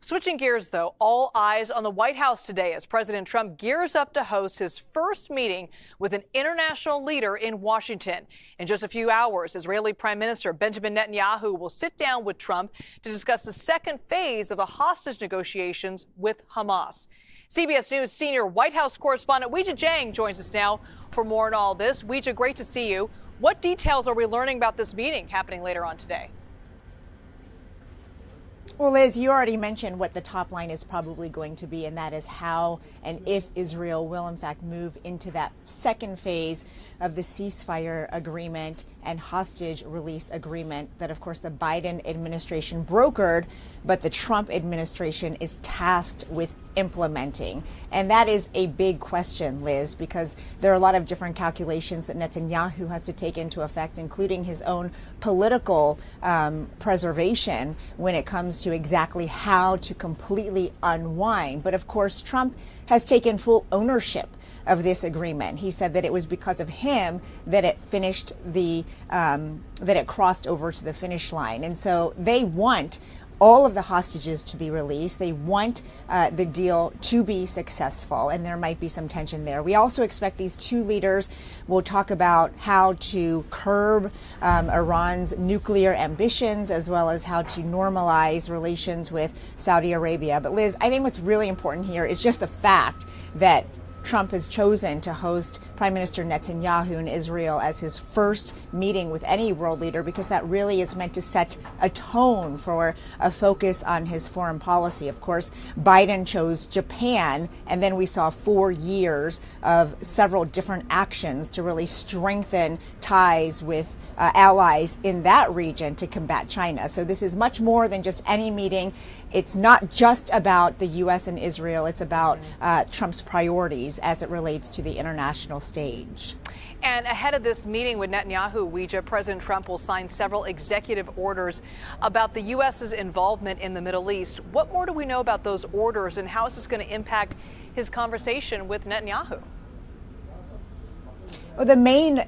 Switching gears, though, all eyes on the White House today as President Trump gears up to host his first meeting with an international leader in Washington. In just a few hours, Israeli Prime Minister Benjamin Netanyahu will sit down with Trump to discuss the second phase of the hostage negotiations with Hamas. CBS News senior White House correspondent Weijia Jiang joins us now for more on all this. Weijia, great to see you. What details are we learning about this meeting happening later on today? Well, Liz, you already mentioned what the top line is probably going to be, and that is how and if Israel will, in fact, move into that second phase of the ceasefire agreement and hostage release agreement that, of course, the Biden administration brokered, but the Trump administration is tasked with implementing. And that is a big question, Liz, because there are a lot of different calculations that Netanyahu has to take into effect, including his own political preservation when it comes to exactly how to completely unwind. But of course, Trump has taken full ownership of this agreement. He said that it was because of him that it finished that it crossed over to the finish line. And so they want all of the hostages to be released. They want the deal to be successful, and there might be some tension there. We also expect these two leaders will talk about how to curb Iran's nuclear ambitions, as well as how to normalize relations with Saudi Arabia. But Liz, I think what's really important here is just the fact that Trump has chosen to host Prime Minister Netanyahu in Israel as his first meeting with any world leader, because that really is meant to set a tone for a focus on his foreign policy. Of course, Biden chose Japan, and then we saw 4 years of several different actions to really strengthen ties with allies in that region to combat China. So this is much more than just any meeting. It's not just about the U.S. and Israel. It's about Trump's priorities as it relates to the international stage. And ahead of this meeting with Netanyahu, Weijia, President Trump will sign several executive orders about the U.S.'s involvement in the Middle East. What more do we know about those orders, and how is this going to impact his conversation with Netanyahu? Well, the main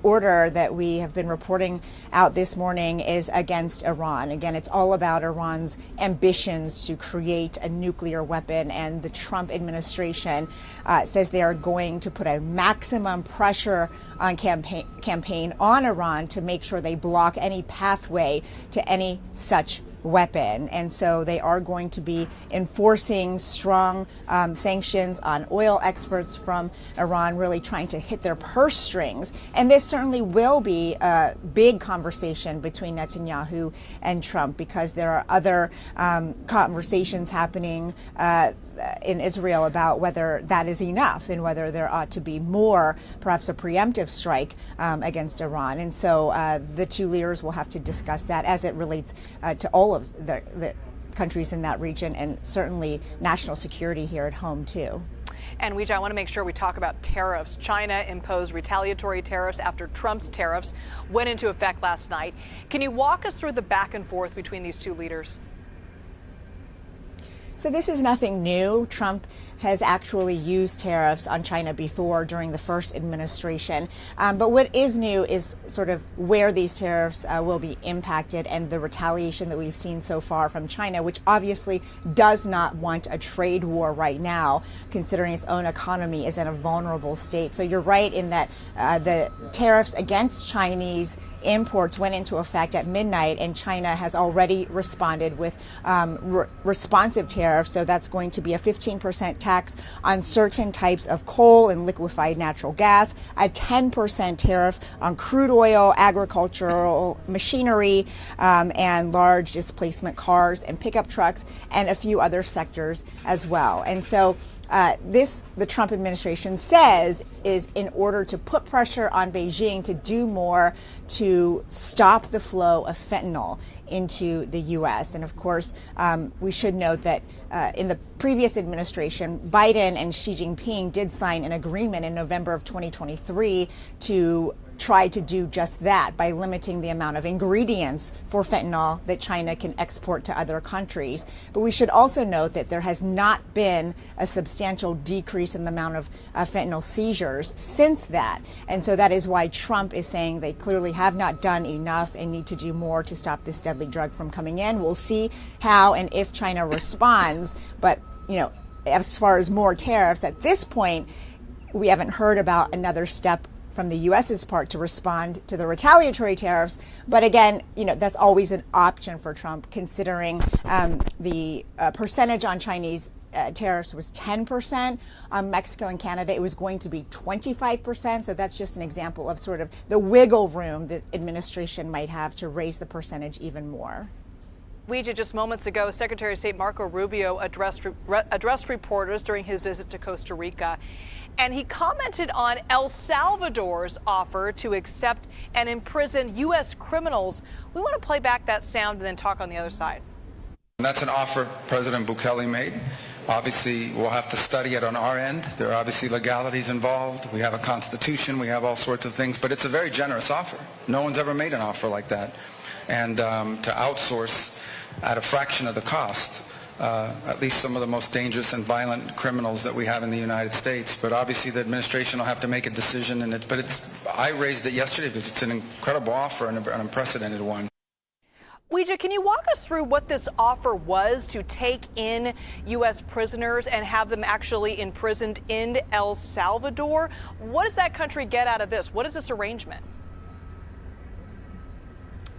order that we have been reporting out this morning is against Iran. Again, it's all about Iran's ambitions to create a nuclear weapon, and the Trump administration says they are going to put a maximum pressure on campaign on Iran to make sure they block any pathway to any such weapon. And so they are going to be enforcing strong sanctions on oil exports from Iran, really trying to hit their purse strings. And this certainly will be a big conversation between Netanyahu and Trump, because there are other conversations happening in Israel about whether that is enough and whether there ought to be more, perhaps a preemptive strike against Iran. And so the two leaders will have to discuss that as it relates to all of the countries in that region, and certainly national security here at home, too. And Weijia, I want to make sure we talk about tariffs. China imposed retaliatory tariffs after Trump's tariffs went into effect last night. Can you walk us through the back and forth between these two leaders? So this is nothing new. Trump has actually used tariffs on China before during the first administration. But what is new is sort of where these tariffs will be impacted, and the retaliation that we've seen so far from China, which obviously does not want a trade war right now, considering its own economy is in a vulnerable state. So you're right in that the tariffs against Chinese imports went into effect at midnight, and China has already responded with responsive tariffs. So that's going to be a 15% tax on certain types of coal and liquefied natural gas, a 10% tariff on crude oil, agricultural machinery, and large displacement cars and pickup trucks, and a few other sectors as well. And so the Trump administration says is in order to put pressure on Beijing to do more to stop the flow of fentanyl into the U.S. And of course, we should note that in the previous administration, Biden and Xi Jinping did sign an agreement in November of 2023 to try to do just that by limiting the amount of ingredients for fentanyl that China can export to other countries. But we should also note that there has not been a substantial decrease in the amount of fentanyl seizures since that. And so that is why Trump is saying they clearly have not done enough and need to do more to stop this deadly drug from coming in. We'll see how and if China responds. But, as far as more tariffs, at this point, we haven't heard about another step from the U.S.'s part to respond to the retaliatory tariffs. But again, that's always an option for Trump, considering the percentage on Chinese tariffs was 10%. On Mexico and Canada, it was going to be 25%. So that's just an example of sort of the wiggle room that administration might have to raise the percentage even more. Weijia, just moments ago, Secretary of State Marco Rubio addressed reporters during his visit to Costa Rica, and he commented on El Salvador's offer to accept and imprison U.S. criminals. We want to play back that sound and then talk on the other side. And that's an offer President Bukele made. Obviously, we'll have to study it on our end. There are obviously legalities involved. We have a constitution. We have all sorts of things. But it's a very generous offer. No one's ever made an offer like that. And to outsource at a fraction of the cost, at least some of the most dangerous and violent criminals that we have in the United States. But obviously the administration will have to make a decision. I raised it yesterday because it's an incredible offer and an unprecedented one. Weijia, can you walk us through what this offer was to take in U.S. prisoners and have them actually imprisoned in El Salvador? What does that country get out of this? What is this arrangement?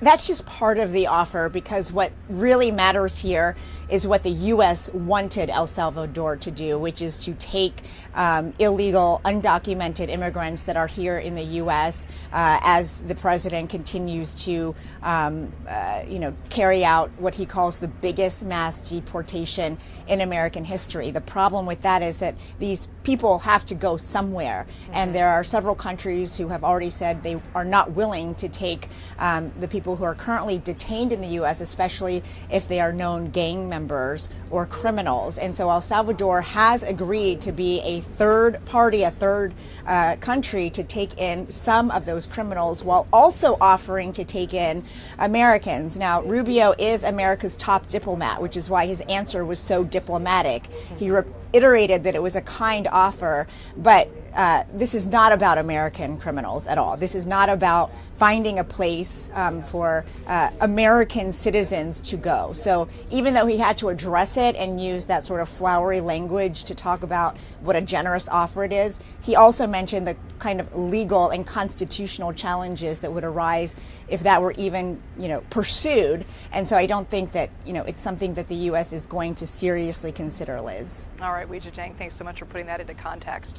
That's just part of the offer, because what really matters here is what the U.S. wanted El Salvador to do, which is to take illegal, undocumented immigrants that are here in the U.S. As the president continues to, carry out what he calls the biggest mass deportation in American history. The problem with that is that these people have to go somewhere, and there are several countries who have already said they are not willing to take the people who are currently detained in the U.S., especially if they are known gang members or criminals. And so El Salvador has agreed to be a third party, a third country to take in some of those criminals, while also offering to take in Americans. Now, Rubio is America's top diplomat, which is why his answer was so diplomatic. He reiterated that it was a kind offer, but this is not about American criminals at all. This is not about finding a place for American citizens to go. So even though he had to address it and use that sort of flowery language to talk about what a generous offer it is, he also mentioned the kind of legal and constitutional challenges that would arise if that were even, pursued. And so I don't think that, it's something that the U.S. is going to seriously consider, Liz. All right, Weijia Jiang, thanks so much for putting that into context.